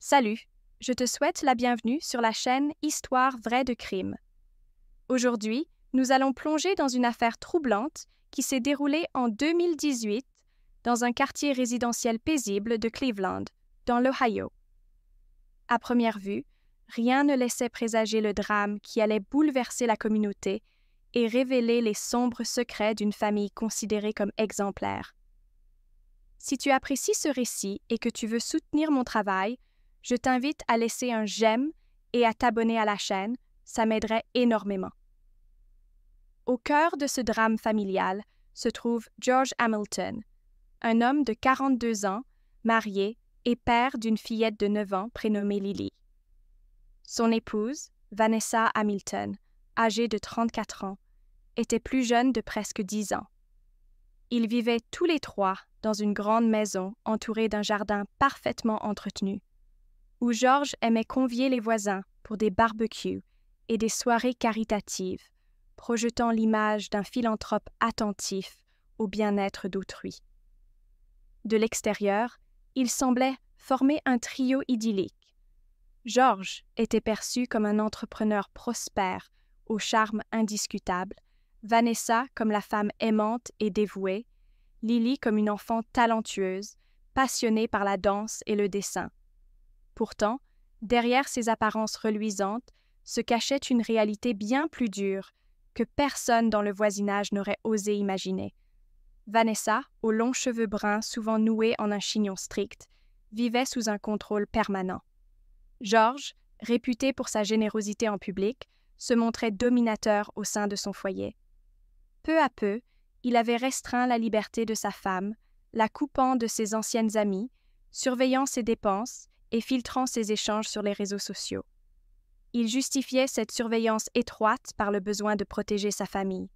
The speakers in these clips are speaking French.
Salut, je te souhaite la bienvenue sur la chaîne Histoire vraie de crime. Aujourd'hui, nous allons plonger dans une affaire troublante qui s'est déroulée en 2018 dans un quartier résidentiel paisible de Cleveland, dans l'Ohio. À première vue, rien ne laissait présager le drame qui allait bouleverser la communauté et révéler les sombres secrets d'une famille considérée comme exemplaire. Si tu apprécies ce récit et que tu veux soutenir mon travail, je t'invite à laisser un j'aime et à t'abonner à la chaîne, ça m'aiderait énormément. Au cœur de ce drame familial se trouve George Hamilton, un homme de 42 ans, marié et père d'une fillette de 9 ans prénommée Lily. Son épouse, Vanessa Hamilton, âgée de 34 ans, était plus jeune de presque 10 ans. Ils vivaient tous les trois dans une grande maison entourée d'un jardin parfaitement entretenu, où George aimait convier les voisins pour des barbecues et des soirées caritatives, projetant l'image d'un philanthrope attentif au bien-être d'autrui. De l'extérieur, il semblait former un trio idyllique. George était perçu comme un entrepreneur prospère, au charme indiscutable, Vanessa comme la femme aimante et dévouée, Lily comme une enfant talentueuse, passionnée par la danse et le dessin. Pourtant, derrière ces apparences reluisantes se cachait une réalité bien plus dure que personne dans le voisinage n'aurait osé imaginer. Vanessa, aux longs cheveux bruns souvent noués en un chignon strict, vivait sous un contrôle permanent. George, réputé pour sa générosité en public, se montrait dominateur au sein de son foyer. Peu à peu, il avait restreint la liberté de sa femme, la coupant de ses anciennes amies, surveillant ses dépenses et filtrant ses échanges sur les réseaux sociaux. Il justifiait cette surveillance étroite par le besoin de protéger sa famille.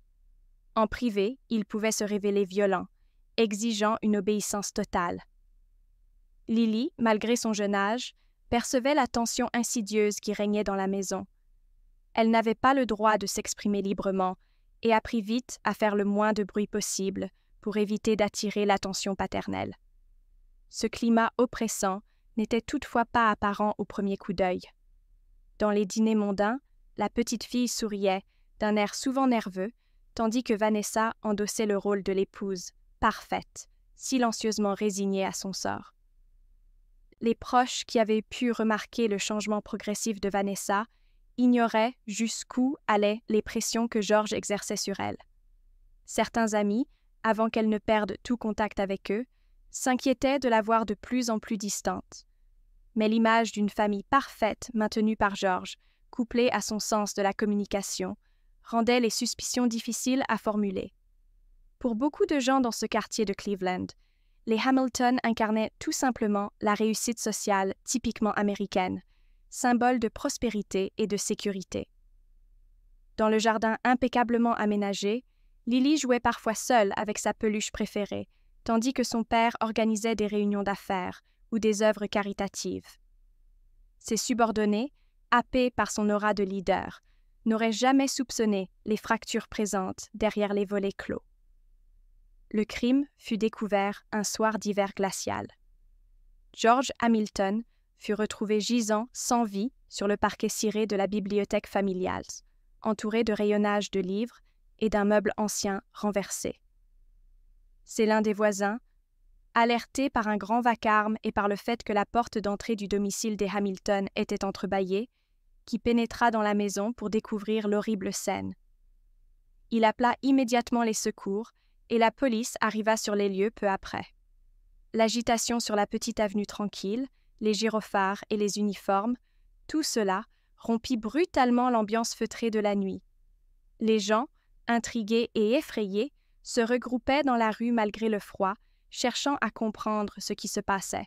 En privé, il pouvait se révéler violent, exigeant une obéissance totale. Lily, malgré son jeune âge, percevait la tension insidieuse qui régnait dans la maison. Elle n'avait pas le droit de s'exprimer librement et apprit vite à faire le moins de bruit possible pour éviter d'attirer l'attention paternelle. Ce climat oppressant n'était toutefois pas apparent au premier coup d'œil. Dans les dîners mondains, la petite fille souriait, d'un air souvent nerveux, tandis que Vanessa endossait le rôle de l'épouse, parfaite, silencieusement résignée à son sort. Les proches qui avaient pu remarquer le changement progressif de Vanessa ignoraient jusqu'où allaient les pressions que George exerçait sur elle. Certains amis, avant qu'elle ne perde tout contact avec eux, s'inquiétaient de la voir de plus en plus distante. Mais l'image d'une famille parfaite maintenue par George, couplée à son sens de la communication, rendait les suspicions difficiles à formuler. Pour beaucoup de gens dans ce quartier de Cleveland, les Hamilton incarnaient tout simplement la réussite sociale typiquement américaine, symbole de prospérité et de sécurité. Dans le jardin impeccablement aménagé, Lily jouait parfois seule avec sa peluche préférée, tandis que son père organisait des réunions d'affaires ou des œuvres caritatives. Ses subordonnés, happés par son aura de leader, n'auraient jamais soupçonné les fractures présentes derrière les volets clos. Le crime fut découvert un soir d'hiver glacial. George Hamilton fut retrouvé gisant sans vie sur le parquet ciré de la bibliothèque familiale, entouré de rayonnages de livres et d'un meuble ancien renversé. C'est l'un des voisins, alerté par un grand vacarme et par le fait que la porte d'entrée du domicile des Hamilton était entrebâillée, qui pénétra dans la maison pour découvrir l'horrible scène. Il appela immédiatement les secours et la police arriva sur les lieux peu après. L'agitation sur la petite avenue tranquille, les gyrophares et les uniformes, tout cela rompit brutalement l'ambiance feutrée de la nuit. Les gens, intrigués et effrayés, se regroupaient dans la rue malgré le froid, cherchant à comprendre ce qui se passait.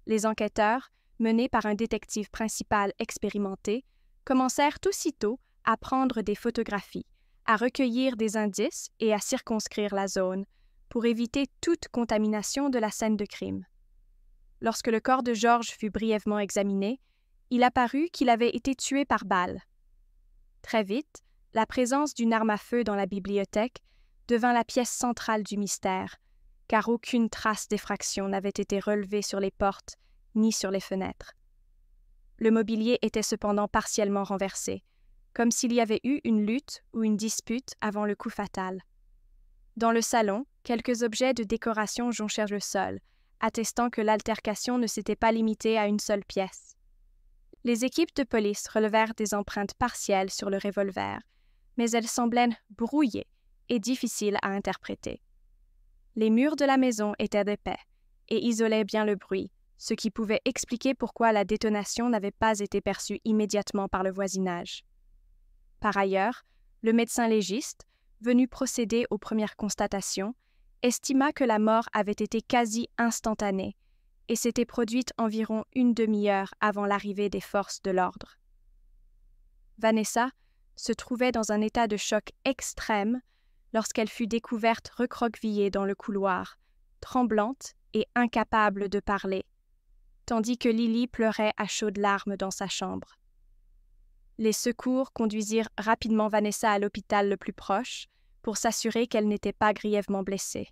Les enquêteurs, menés par un détective principal expérimenté, commencèrent aussitôt à prendre des photographies, à recueillir des indices et à circonscrire la zone, pour éviter toute contamination de la scène de crime. Lorsque le corps de George fut brièvement examiné, il apparut qu'il avait été tué par balle. Très vite, la présence d'une arme à feu dans la bibliothèque devint la pièce centrale du mystère, car aucune trace d'effraction n'avait été relevée sur les portes ni sur les fenêtres. Le mobilier était cependant partiellement renversé, comme s'il y avait eu une lutte ou une dispute avant le coup fatal. Dans le salon, quelques objets de décoration jonchèrent le sol, attestant que l'altercation ne s'était pas limitée à une seule pièce. Les équipes de police relevèrent des empreintes partielles sur le revolver, mais elles semblaient brouillées et difficiles à interpréter. Les murs de la maison étaient épais et isolaient bien le bruit, ce qui pouvait expliquer pourquoi la détonation n'avait pas été perçue immédiatement par le voisinage. Par ailleurs, le médecin légiste, venu procéder aux premières constatations, estima que la mort avait été quasi instantanée et s'était produite environ une demi-heure avant l'arrivée des forces de l'ordre. Vanessa se trouvait dans un état de choc extrême lorsqu'elle fut découverte recroquevillée dans le couloir, tremblante et incapable de parler, tandis que Lily pleurait à chaudes larmes dans sa chambre. Les secours conduisirent rapidement Vanessa à l'hôpital le plus proche pour s'assurer qu'elle n'était pas grièvement blessée.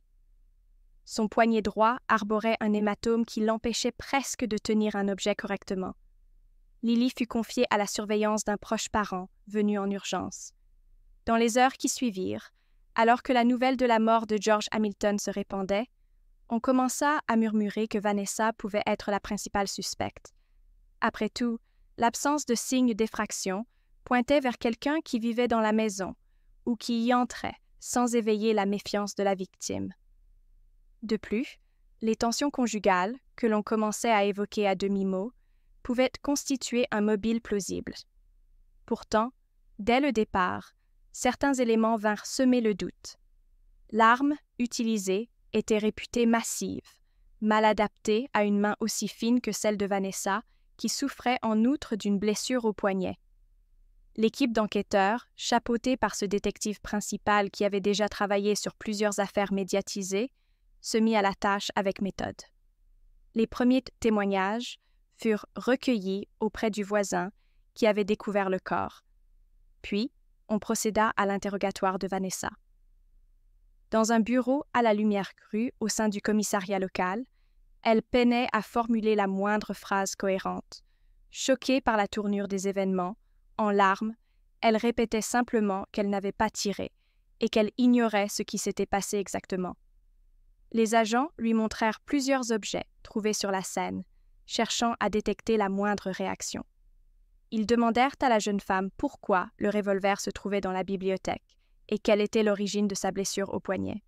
Son poignet droit arborait un hématome qui l'empêchait presque de tenir un objet correctement. Lily fut confiée à la surveillance d'un proche parent venu en urgence. Dans les heures qui suivirent, alors que la nouvelle de la mort de George Hamilton se répandait, on commença à murmurer que Vanessa pouvait être la principale suspecte. Après tout, l'absence de signes d'effraction pointait vers quelqu'un qui vivait dans la maison ou qui y entrait sans éveiller la méfiance de la victime. De plus, les tensions conjugales, que l'on commençait à évoquer à demi-mot, pouvaient constituer un mobile plausible. Pourtant, dès le départ, certains éléments vinrent semer le doute. L'arme utilisée était réputée massive, mal adaptée à une main aussi fine que celle de Vanessa, qui souffrait en outre d'une blessure au poignet. L'équipe d'enquêteurs, chapeautée par ce détective principal qui avait déjà travaillé sur plusieurs affaires médiatisées, se mit à la tâche avec méthode. Les premiers témoignages furent recueillis auprès du voisin qui avait découvert le corps. Puis, on procéda à l'interrogatoire de Vanessa. Dans un bureau à la lumière crue au sein du commissariat local, elle peinait à formuler la moindre phrase cohérente. Choquée par la tournure des événements, en larmes, elle répétait simplement qu'elle n'avait pas tiré et qu'elle ignorait ce qui s'était passé exactement. Les agents lui montrèrent plusieurs objets trouvés sur la scène, cherchant à détecter la moindre réaction. Ils demandèrent à la jeune femme pourquoi le revolver se trouvait dans la bibliothèque et quelle était l'origine de sa blessure au poignet.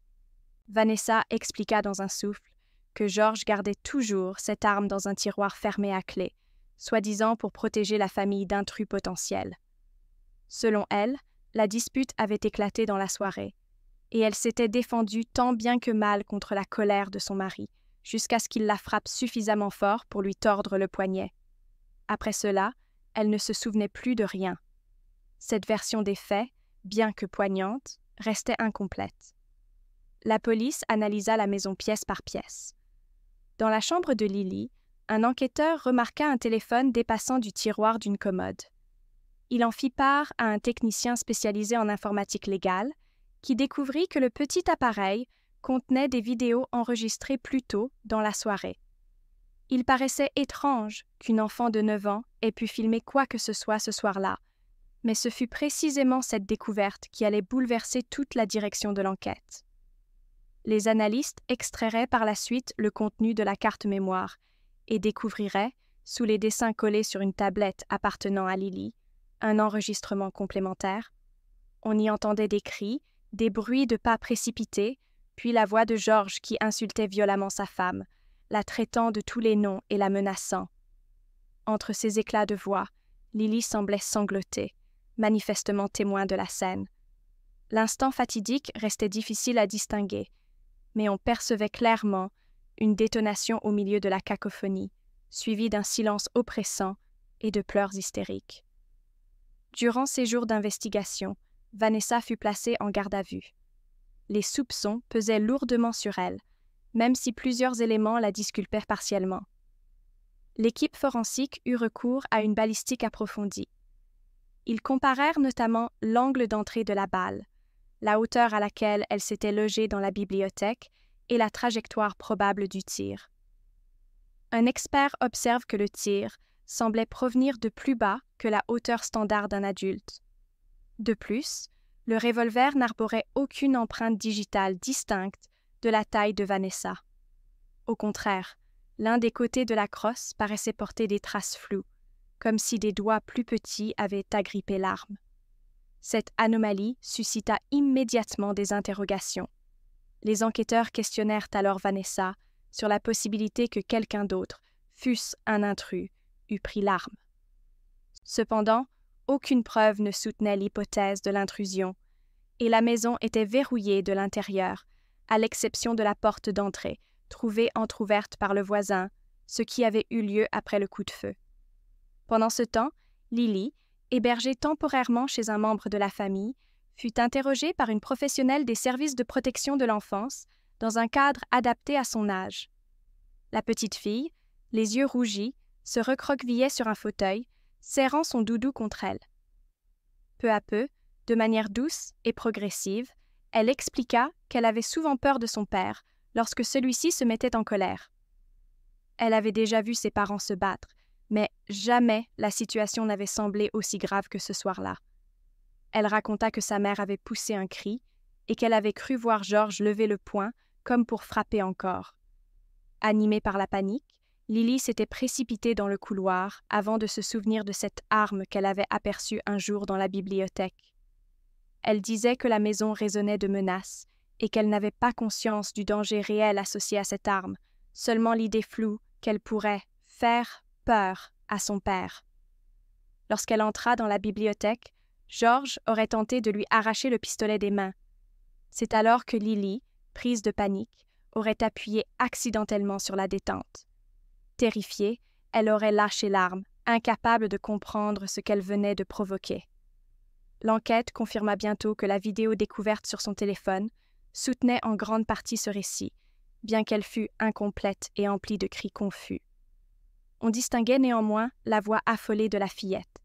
Vanessa expliqua dans un souffle que George gardait toujours cette arme dans un tiroir fermé à clé, soi-disant pour protéger la famille d'intrus potentiels. Selon elle, la dispute avait éclaté dans la soirée, et elle s'était défendue tant bien que mal contre la colère de son mari, jusqu'à ce qu'il la frappe suffisamment fort pour lui tordre le poignet. Après cela, elle ne se souvenait plus de rien. Cette version des faits, bien que poignante, restait incomplète. La police analysa la maison pièce par pièce. Dans la chambre de Lily, un enquêteur remarqua un téléphone dépassant du tiroir d'une commode. Il en fit part à un technicien spécialisé en informatique légale, qui découvrit que le petit appareil contenait des vidéos enregistrées plus tôt dans la soirée. Il paraissait étrange qu'une enfant de 9 ans ait pu filmer quoi que ce soit ce soir-là, mais ce fut précisément cette découverte qui allait bouleverser toute la direction de l'enquête. Les analystes extrairaient par la suite le contenu de la carte mémoire et découvriraient, sous les dessins collés sur une tablette appartenant à Lily, un enregistrement complémentaire. On y entendait des cris, des bruits de pas précipités, puis la voix de George qui insultait violemment sa femme, la traitant de tous les noms et la menaçant. Entre ces éclats de voix, Lily semblait sangloter, manifestement témoin de la scène. L'instant fatidique restait difficile à distinguer, mais on percevait clairement une détonation au milieu de la cacophonie, suivie d'un silence oppressant et de pleurs hystériques. Durant ces jours d'investigation, Vanessa fut placée en garde à vue. Les soupçons pesaient lourdement sur elle, même si plusieurs éléments la disculpaient partiellement. L'équipe forensique eut recours à une balistique approfondie. Ils comparèrent notamment l'angle d'entrée de la balle, la hauteur à laquelle elle s'était logée dans la bibliothèque et la trajectoire probable du tir. Un expert observe que le tir semblait provenir de plus bas que la hauteur standard d'un adulte. De plus, le revolver n'arborait aucune empreinte digitale distincte de la taille de Vanessa. Au contraire, l'un des côtés de la crosse paraissait porter des traces floues, comme si des doigts plus petits avaient agrippé l'arme. Cette anomalie suscita immédiatement des interrogations. Les enquêteurs questionnèrent alors Vanessa sur la possibilité que quelqu'un d'autre, fût-ce un intrus, eût pris l'arme. Cependant, aucune preuve ne soutenait l'hypothèse de l'intrusion, et la maison était verrouillée de l'intérieur, à l'exception de la porte d'entrée, trouvée entr'ouverte par le voisin, ce qui avait eu lieu après le coup de feu. Pendant ce temps, Lily, hébergée temporairement chez un membre de la famille, fut interrogée par une professionnelle des services de protection de l'enfance dans un cadre adapté à son âge. La petite fille, les yeux rougis, se recroquevillait sur un fauteuil, serrant son doudou contre elle. Peu à peu, de manière douce et progressive, elle expliqua qu'elle avait souvent peur de son père lorsque celui-ci se mettait en colère. Elle avait déjà vu ses parents se battre, mais jamais la situation n'avait semblé aussi grave que ce soir-là. Elle raconta que sa mère avait poussé un cri et qu'elle avait cru voir George lever le poing comme pour frapper encore. Animée par la panique, Lily s'était précipitée dans le couloir avant de se souvenir de cette arme qu'elle avait aperçue un jour dans la bibliothèque. Elle disait que la maison résonnait de menaces et qu'elle n'avait pas conscience du danger réel associé à cette arme, seulement l'idée floue qu'elle pourrait faire peur à son père. Lorsqu'elle entra dans la bibliothèque, George aurait tenté de lui arracher le pistolet des mains. C'est alors que Lily, prise de panique, aurait appuyé accidentellement sur la détente. Terrifiée, elle aurait lâché l'arme, incapable de comprendre ce qu'elle venait de provoquer. L'enquête confirma bientôt que la vidéo découverte sur son téléphone soutenait en grande partie ce récit, bien qu'elle fût incomplète et emplie de cris confus. On distinguait néanmoins la voix affolée de la fillette.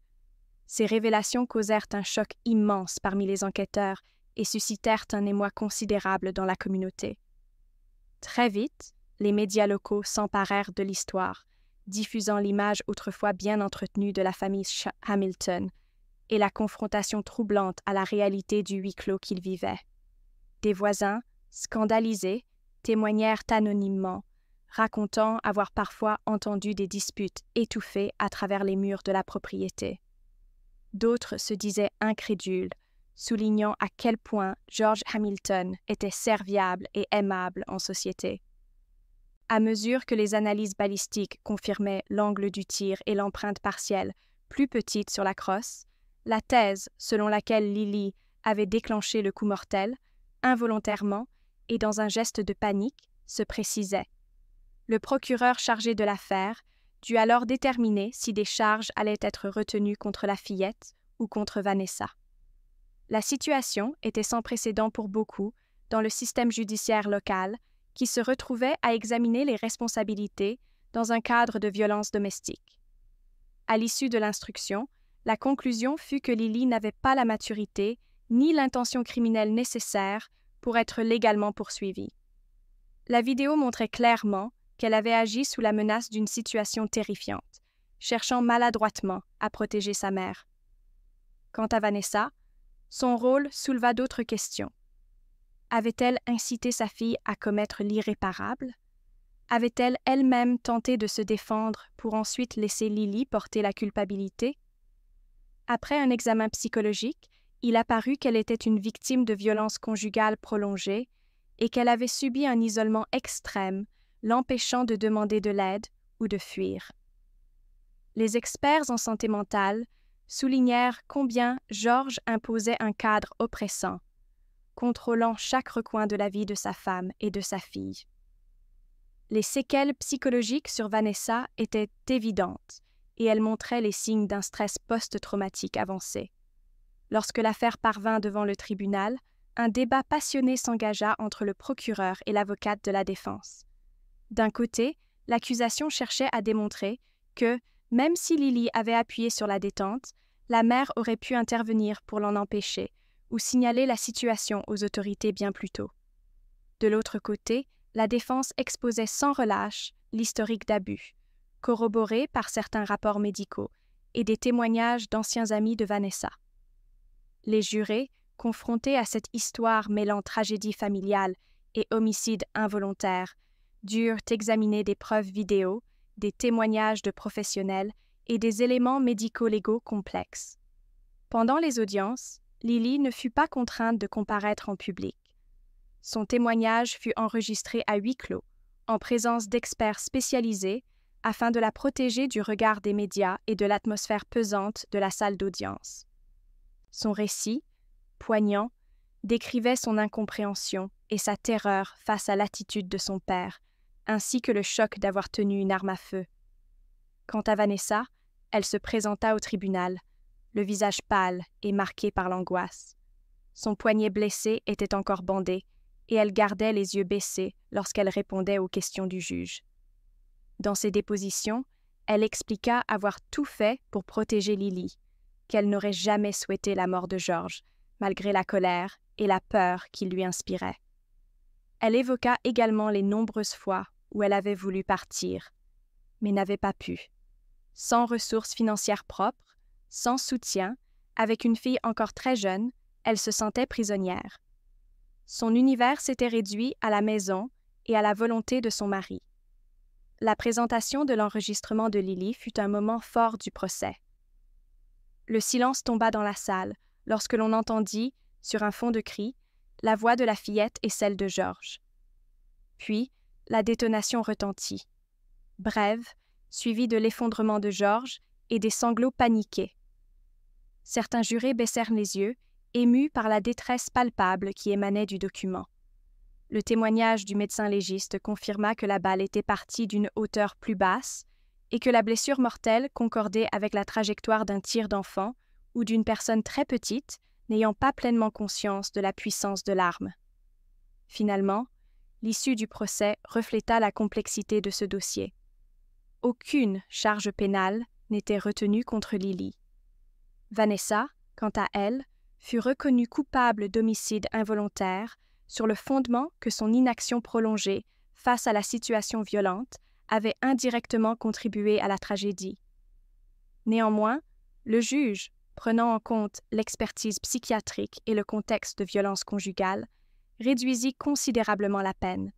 Ces révélations causèrent un choc immense parmi les enquêteurs et suscitèrent un émoi considérable dans la communauté. Très vite, les médias locaux s'emparèrent de l'histoire, diffusant l'image autrefois bien entretenue de la famille Hamilton et la confrontation troublante à la réalité du huis clos qu'ils vivaient. Des voisins, scandalisés, témoignèrent anonymement, racontant avoir parfois entendu des disputes étouffées à travers les murs de la propriété. D'autres se disaient incrédules, soulignant à quel point George Hamilton était serviable et aimable en société. À mesure que les analyses balistiques confirmaient l'angle du tir et l'empreinte partielle, plus petite sur la crosse, la thèse selon laquelle Lily avait déclenché le coup mortel, involontairement et dans un geste de panique, se précisait. Le procureur chargé de l'affaire dut alors déterminer si des charges allaient être retenues contre la fillette ou contre Vanessa. La situation était sans précédent pour beaucoup dans le système judiciaire local qui se retrouvait à examiner les responsabilités dans un cadre de violence domestique. À l'issue de l'instruction, la conclusion fut que Lily n'avait pas la maturité ni l'intention criminelle nécessaire pour être légalement poursuivie. La vidéo montrait clairement qu'elle avait agi sous la menace d'une situation terrifiante, cherchant maladroitement à protéger sa mère. Quant à Vanessa, son rôle souleva d'autres questions. Avait-elle incité sa fille à commettre l'irréparable? Avait-elle elle-même tenté de se défendre pour ensuite laisser Lily porter la culpabilité? Après un examen psychologique, il apparut qu'elle était une victime de violences conjugales prolongées et qu'elle avait subi un isolement extrême, l'empêchant de demander de l'aide ou de fuir. Les experts en santé mentale soulignèrent combien George imposait un cadre oppressant, contrôlant chaque recoin de la vie de sa femme et de sa fille. Les séquelles psychologiques sur Vanessa étaient évidentes et elles montraient les signes d'un stress post-traumatique avancé. Lorsque l'affaire parvint devant le tribunal, un débat passionné s'engagea entre le procureur et l'avocate de la défense. D'un côté, l'accusation cherchait à démontrer que, même si Lily avait appuyé sur la détente, la mère aurait pu intervenir pour l'en empêcher ou signaler la situation aux autorités bien plus tôt. De l'autre côté, la défense exposait sans relâche l'historique d'abus, corroborée par certains rapports médicaux et des témoignages d'anciens amis de Vanessa. Les jurés, confrontés à cette histoire mêlant tragédie familiale et homicide involontaire, durent examiner des preuves vidéo, des témoignages de professionnels et des éléments médico-légaux complexes. Pendant les audiences, Lily ne fut pas contrainte de comparaître en public. Son témoignage fut enregistré à huis clos, en présence d'experts spécialisés, afin de la protéger du regard des médias et de l'atmosphère pesante de la salle d'audience. Son récit, poignant, décrivait son incompréhension et sa terreur face à l'attitude de son père, ainsi que le choc d'avoir tenu une arme à feu. Quant à Vanessa, elle se présenta au tribunal, le visage pâle et marqué par l'angoisse. Son poignet blessé était encore bandé, et elle gardait les yeux baissés lorsqu'elle répondait aux questions du juge. Dans ses dépositions, elle expliqua avoir tout fait pour protéger Lily, qu'elle n'aurait jamais souhaité la mort de George, malgré la colère et la peur qu'il lui inspirait. Elle évoqua également les nombreuses fois où elle avait voulu partir, mais n'avait pas pu. Sans ressources financières propres, sans soutien, avec une fille encore très jeune, elle se sentait prisonnière. Son univers s'était réduit à la maison et à la volonté de son mari. La présentation de l'enregistrement de Lily fut un moment fort du procès. Le silence tomba dans la salle lorsque l'on entendit, sur un fond de cris, la voix de la fillette et celle de George. Puis, la détonation retentit. Brève, suivie de l'effondrement de George et des sanglots paniqués. Certains jurés baissèrent les yeux, émus par la détresse palpable qui émanait du document. Le témoignage du médecin légiste confirma que la balle était partie d'une hauteur plus basse et que la blessure mortelle concordait avec la trajectoire d'un tir d'enfant ou d'une personne très petite n'ayant pas pleinement conscience de la puissance de l'arme. Finalement, l'issue du procès refléta la complexité de ce dossier. Aucune charge pénale n'était retenue contre Lily. Vanessa, quant à elle, fut reconnue coupable d'homicide involontaire sur le fondement que son inaction prolongée face à la situation violente avait indirectement contribué à la tragédie. Néanmoins, le juge, prenant en compte l'expertise psychiatrique et le contexte de violence conjugale, réduisit considérablement la peine.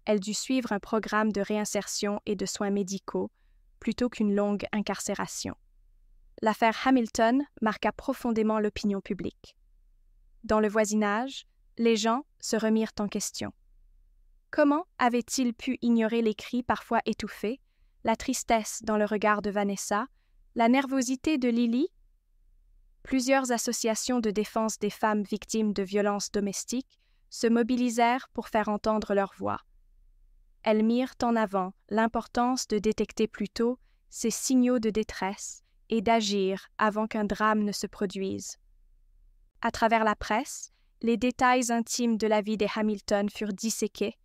Elle dut suivre un programme de réinsertion et de soins médicaux plutôt qu'une longue incarcération. L'affaire Hamilton marqua profondément l'opinion publique. Dans le voisinage, les gens se remirent en question. Comment avaient-ils pu ignorer les cris parfois étouffés, la tristesse dans le regard de Vanessa, la nervosité de Lily? Plusieurs associations de défense des femmes victimes de violences domestiques se mobilisèrent pour faire entendre leur voix. Elles mirent en avant l'importance de détecter plus tôt ces signaux de détresse et d'agir avant qu'un drame ne se produise. À travers la presse, les détails intimes de la vie des Hamilton furent disséqués,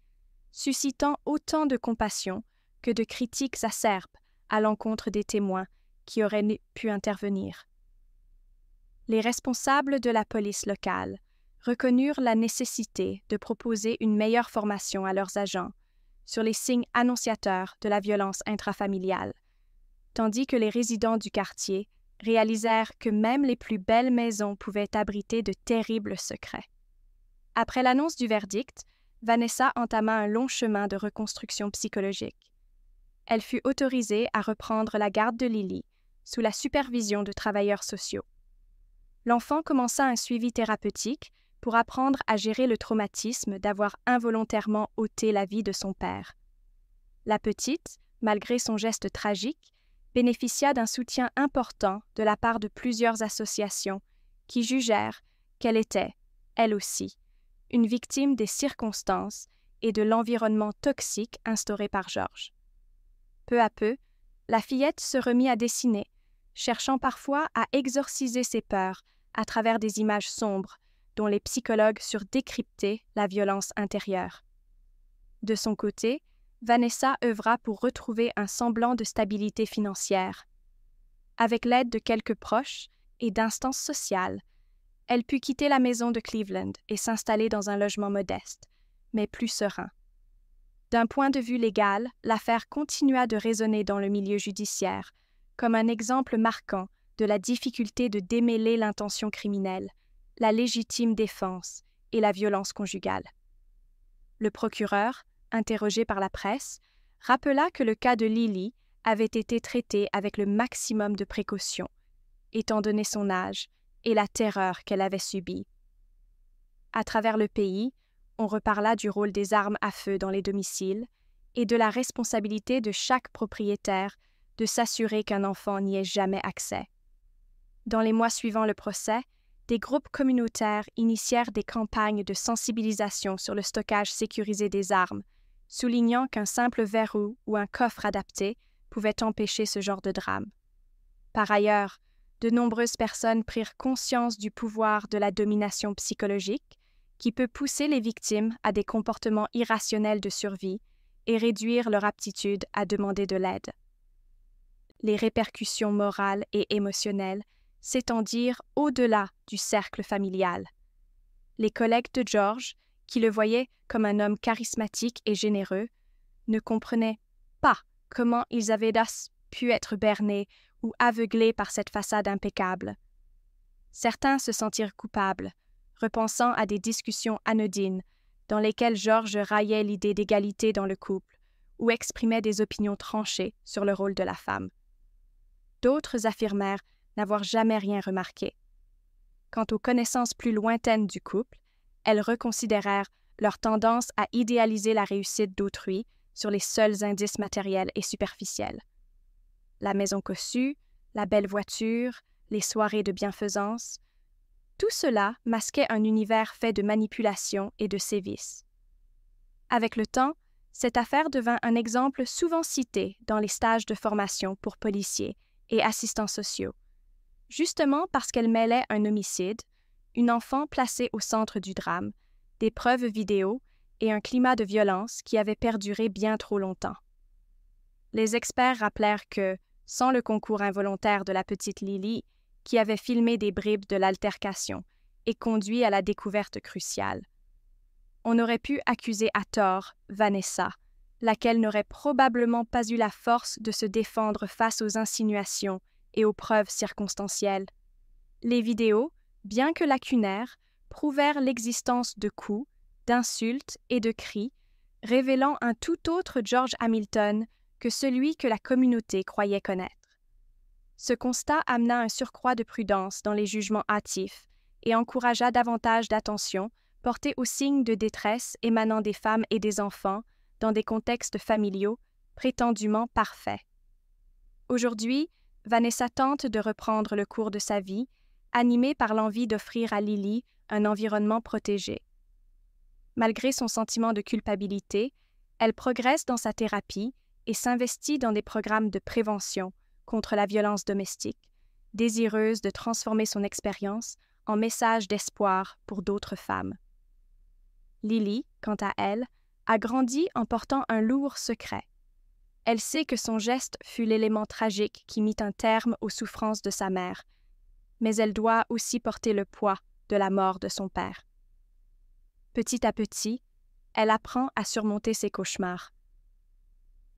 suscitant autant de compassion que de critiques acerbes à l'encontre des témoins qui auraient pu intervenir. Les responsables de la police locale reconnurent la nécessité de proposer une meilleure formation à leurs agents sur les signes annonciateurs de la violence intrafamiliale, tandis que les résidents du quartier réalisèrent que même les plus belles maisons pouvaient abriter de terribles secrets. Après l'annonce du verdict, Vanessa entama un long chemin de reconstruction psychologique. Elle fut autorisée à reprendre la garde de Lily sous la supervision de travailleurs sociaux. L'enfant commença un suivi thérapeutique pour apprendre à gérer le traumatisme d'avoir involontairement ôté la vie de son père. La petite, malgré son geste tragique, bénéficia d'un soutien important de la part de plusieurs associations qui jugèrent qu'elle était, elle aussi, une victime des circonstances et de l'environnement toxique instauré par George. Peu à peu, la fillette se remit à dessiner, cherchant parfois à exorciser ses peurs à travers des images sombres dont les psychologues surent décrypter la violence intérieure. De son côté, Vanessa œuvra pour retrouver un semblant de stabilité financière. Avec l'aide de quelques proches et d'instances sociales, elle put quitter la maison de Cleveland et s'installer dans un logement modeste, mais plus serein. D'un point de vue légal, l'affaire continua de résonner dans le milieu judiciaire, comme un exemple marquant de la difficulté de démêler l'intention criminelle, la légitime défense et la violence conjugale. Le procureur, interrogé par la presse, rappela que le cas de Lily avait été traité avec le maximum de précaution, étant donné son âge et la terreur qu'elle avait subie. À travers le pays, on reparla du rôle des armes à feu dans les domiciles et de la responsabilité de chaque propriétaire de s'assurer qu'un enfant n'y ait jamais accès. Dans les mois suivant le procès, des groupes communautaires initièrent des campagnes de sensibilisation sur le stockage sécurisé des armes, soulignant qu'un simple verrou ou un coffre adapté pouvait empêcher ce genre de drame. Par ailleurs, de nombreuses personnes prirent conscience du pouvoir de la domination psychologique qui peut pousser les victimes à des comportements irrationnels de survie et réduire leur aptitude à demander de l'aide. Les répercussions morales et émotionnelles s'étendirent au-delà du cercle familial. Les collègues de George, qui le voyaient comme un homme charismatique et généreux, ne comprenaient pas comment ils avaient pu être bernés ou aveuglés par cette façade impeccable. Certains se sentirent coupables, repensant à des discussions anodines dans lesquelles George raillait l'idée d'égalité dans le couple ou exprimait des opinions tranchées sur le rôle de la femme. D'autres affirmèrent n'avoir jamais rien remarqué. Quant aux connaissances plus lointaines du couple, elles reconsidérèrent leur tendance à idéaliser la réussite d'autrui sur les seuls indices matériels et superficiels. La maison cossue, la belle voiture, les soirées de bienfaisance, tout cela masquait un univers fait de manipulation et de sévices. Avec le temps, cette affaire devint un exemple souvent cité dans les stages de formation pour policiers et assistants sociaux, justement parce qu'elle mêlait un homicide, une enfant placée au centre du drame, des preuves vidéo et un climat de violence qui avait perduré bien trop longtemps. Les experts rappelèrent que, sans le concours involontaire de la petite Lily, qui avait filmé des bribes de l'altercation et conduit à la découverte cruciale, on aurait pu accuser à tort Vanessa, laquelle n'aurait probablement pas eu la force de se défendre face aux insinuations et aux preuves circonstancielles. Les vidéos, bien que lacunaires, prouvèrent l'existence de coups, d'insultes et de cris, révélant un tout autre George Hamilton que celui que la communauté croyait connaître. Ce constat amena un surcroît de prudence dans les jugements hâtifs et encouragea davantage d'attention portée aux signes de détresse émanant des femmes et des enfants dans des contextes familiaux prétendument parfaits. Aujourd'hui, Vanessa tente de reprendre le cours de sa vie, animée par l'envie d'offrir à Lily un environnement protégé. Malgré son sentiment de culpabilité, elle progresse dans sa thérapie et s'investit dans des programmes de prévention contre la violence domestique, désireuse de transformer son expérience en message d'espoir pour d'autres femmes. Lily, quant à elle, a grandi en portant un lourd secret. Elle sait que son geste fut l'élément tragique qui mit un terme aux souffrances de sa mère, mais elle doit aussi porter le poids de la mort de son père. Petit à petit, elle apprend à surmonter ses cauchemars.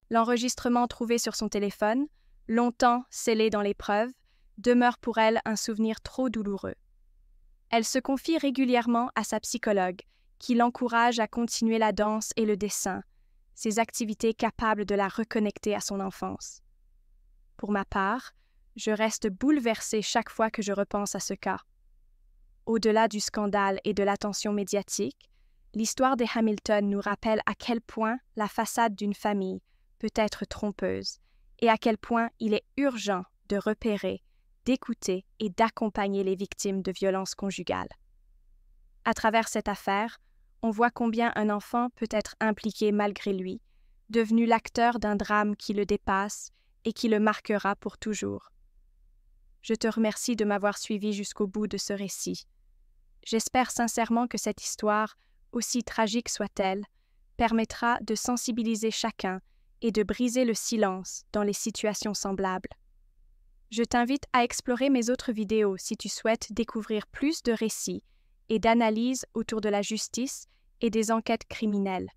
L'enregistrement trouvé sur son téléphone, longtemps scellé dans les preuves, demeure pour elle un souvenir trop douloureux. Elle se confie régulièrement à sa psychologue, qui l'encourage à continuer la danse et le dessin, ces activités capables de la reconnecter à son enfance. Pour ma part, je reste bouleversée chaque fois que je repense à ce cas. Au-delà du scandale et de l'attention médiatique, l'histoire des Hamilton nous rappelle à quel point la façade d'une famille peut être trompeuse et à quel point il est urgent de repérer, d'écouter et d'accompagner les victimes de violences conjugales. À travers cette affaire, on voit combien un enfant peut être impliqué malgré lui, devenu l'acteur d'un drame qui le dépasse et qui le marquera pour toujours. Je te remercie de m'avoir suivi jusqu'au bout de ce récit. J'espère sincèrement que cette histoire, aussi tragique soit-elle, permettra de sensibiliser chacun et de briser le silence dans les situations semblables. Je t'invite à explorer mes autres vidéos si tu souhaites découvrir plus de récits et d'analyses autour de la justice et des enquêtes criminelles.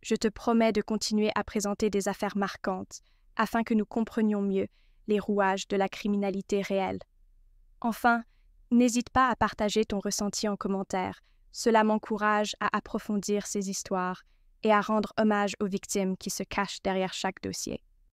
je te promets de continuer à présenter des affaires marquantes afin que nous comprenions mieux les rouages de la criminalité réelle. Enfin, n'hésite pas à partager ton ressenti en commentaire. Cela m'encourage à approfondir ces histoires et à rendre hommage aux victimes qui se cachent derrière chaque dossier.